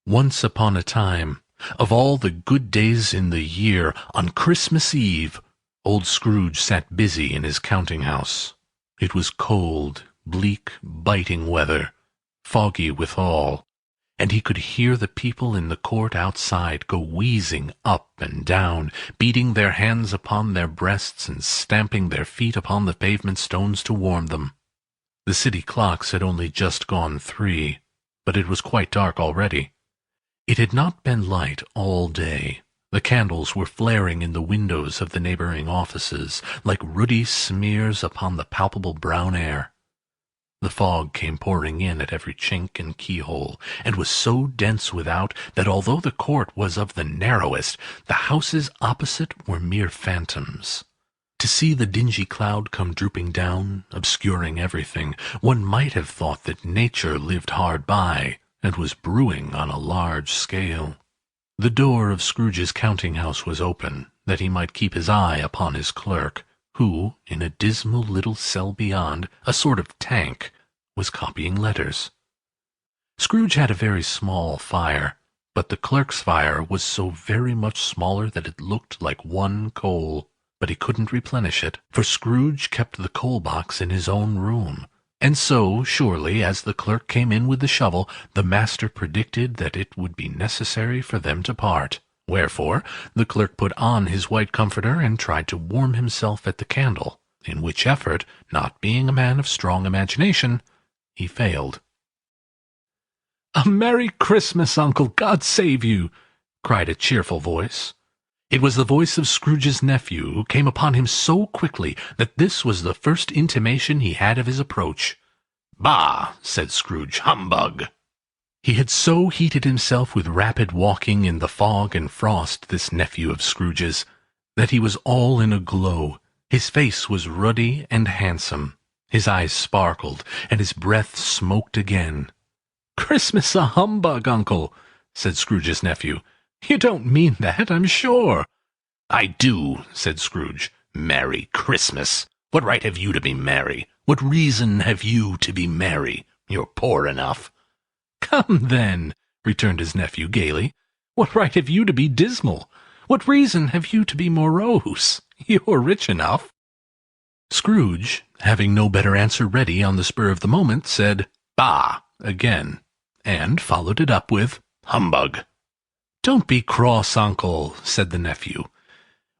Once upon a time, of all the good days in the year, on Christmas Eve, old Scrooge sat busy in his counting-house. It was cold, bleak, biting weather, foggy withal, and he could hear the people in the court outside go wheezing up and down, beating their hands upon their breasts and stamping their feet upon the pavement stones to warm them. The city clocks had only just gone 3, but it was quite dark already. It had not been light all day. The candles were flaring in the windows of the neighboring offices, like ruddy smears upon the palpable brown air. The fog came pouring in at every chink and keyhole, and was so dense without that although the court was of the narrowest, the houses opposite were mere phantoms. To see the dingy cloud come drooping down, obscuring everything, one might have thought that nature lived hard by, and was brewing on a large scale. The door of Scrooge's counting-house was open, that he might keep his eye upon his clerk, who, in a dismal little cell beyond, a sort of tank, was copying letters. Scrooge had a very small fire, but the clerk's fire was so very much smaller that it looked like one coal. But he couldn't replenish it, for Scrooge kept the coal-box in his own room. And so, surely, as the clerk came in with the shovel, the master predicted that it would be necessary for them to part. Wherefore, the clerk put on his white comforter and tried to warm himself at the candle, in which effort, not being a man of strong imagination, he failed. "A Merry Christmas, Uncle! God save you!" cried a cheerful voice. It was the voice of Scrooge's nephew, who came upon him so quickly that this was the first intimation he had of his approach. "Bah!" said Scrooge. "Humbug!" He had so heated himself with rapid walking in the fog and frost, this nephew of Scrooge's, that he was all in a glow. His face was ruddy and handsome. His eyes sparkled, and his breath smoked again. "Christmas a humbug, Uncle!" said Scrooge's nephew. "You don't mean that, I'm sure." "I do," said Scrooge. "Merry Christmas! What right have you to be merry? What reason have you to be merry? You're poor enough." "Come, then," returned his nephew gaily. "What right have you to be dismal? What reason have you to be morose? You're rich enough." Scrooge, having no better answer ready on the spur of the moment, said, "Bah!" again, and followed it up with, "Humbug!" "Don't be cross, Uncle," said the nephew.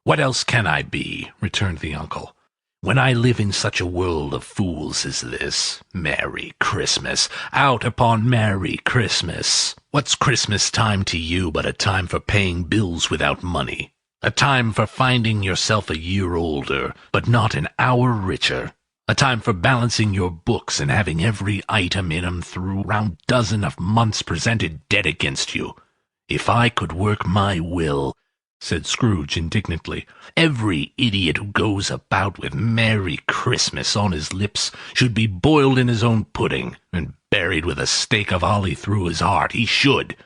"What else can I be?" returned the uncle. "When I live in such a world of fools as this? Merry Christmas! Out upon Merry Christmas! What's Christmas time to you but a time for paying bills without money? A time for finding yourself a year older, but not an hour richer? A time for balancing your books and having every item in 'em through round dozen of months presented dead against you? If I could work my will," said Scrooge indignantly, "every idiot who goes about with Merry Christmas on his lips should be boiled in his own pudding, and buried with a stake of holly through his heart. He should."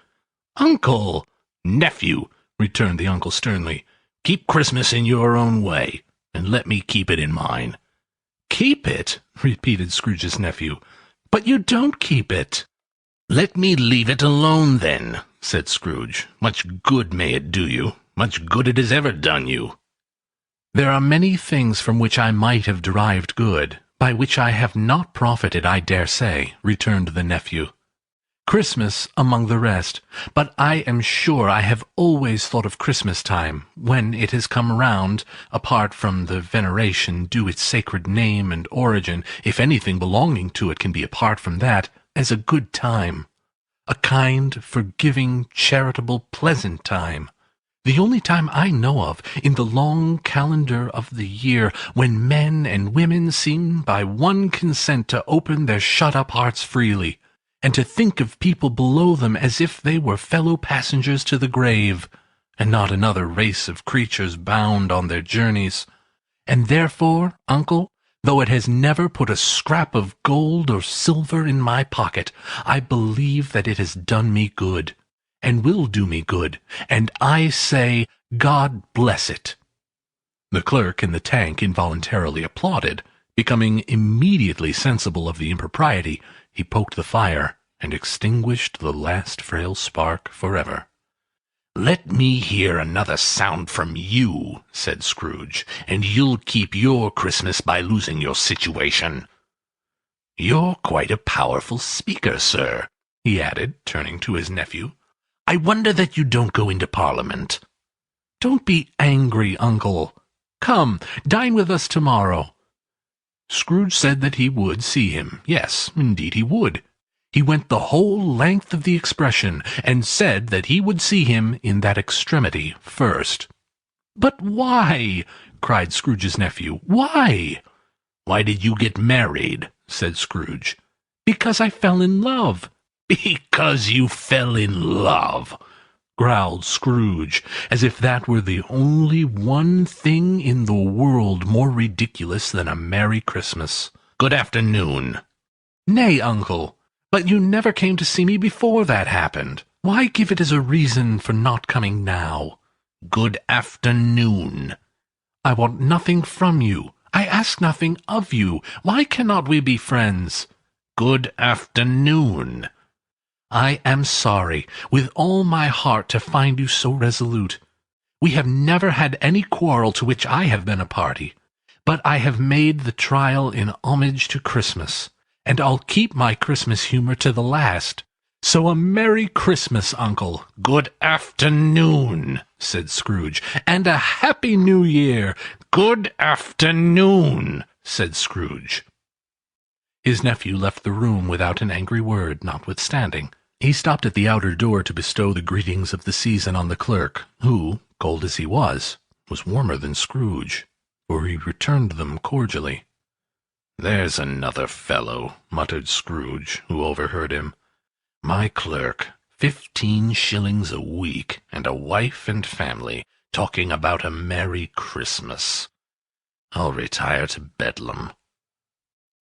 "Uncle!" "Nephew," returned the uncle sternly, "keep Christmas in your own way, and let me keep it in mine." "Keep it?" repeated Scrooge's nephew. "But you don't keep it." "Let me leave it alone, then," said Scrooge. "Much good may it do you. Much good it has ever done you." "There are many things from which I might have derived good, by which I have not profited, I dare say," returned the nephew. "Christmas among the rest, but I am sure I have always thought of Christmas time, when it has come round, apart from the veneration due its sacred name and origin, if anything belonging to it can be apart from that, as a good time. A kind, forgiving, charitable, pleasant time. The only time I know of, in the long calendar of the year, when men and women seem by one consent to open their shut-up hearts freely, and to think of people below them as if they were fellow passengers to the grave, and not another race of creatures bound on their journeys. And therefore, Uncle, though it has never put a scrap of gold or silver in my pocket, I believe that it has done me good, and will do me good, and I say, God bless it." The clerk in the tank involuntarily applauded. Becoming immediately sensible of the impropriety, he poked the fire, and extinguished the last frail spark forever. "Let me hear another sound from you," said Scrooge, "and you'll keep your Christmas by losing your situation. You're quite a powerful speaker, sir," he added, turning to his nephew. "I wonder that you don't go into Parliament." "Don't be angry, uncle. Come, dine with us tomorrow." Scrooge said that he would see him. Yes, indeed he would. He went the whole length of the expression, and said that he would see him in that extremity first. "But why?" cried Scrooge's nephew. "Why?" "Why did you get married?" said Scrooge. "Because I fell in love." "Because you fell in love!" growled Scrooge, as if that were the only one thing in the world more ridiculous than a Merry Christmas. "Good afternoon." "Nay, uncle, but you never came to see me before that happened. Why give it as a reason for not coming now?" "Good afternoon." "I want nothing from you. I ask nothing of you. Why cannot we be friends?" "Good afternoon." "I am sorry, with all my heart, to find you so resolute. We have never had any quarrel to which I have been a party, but I have made the trial in homage to Christmas, and I'll keep my Christmas humor to the last. So a Merry Christmas, uncle." "Good afternoon," said Scrooge, "and a Happy New Year." "Good afternoon," said Scrooge. His nephew left the room without an angry word, notwithstanding. He stopped at the outer door to bestow the greetings of the season on the clerk, who, cold as he was warmer than Scrooge, for he returned them cordially. "There's another fellow," muttered Scrooge, who overheard him. "My clerk, 15 shillings a week, and a wife and family, talking about a Merry Christmas. I'll retire to Bedlam."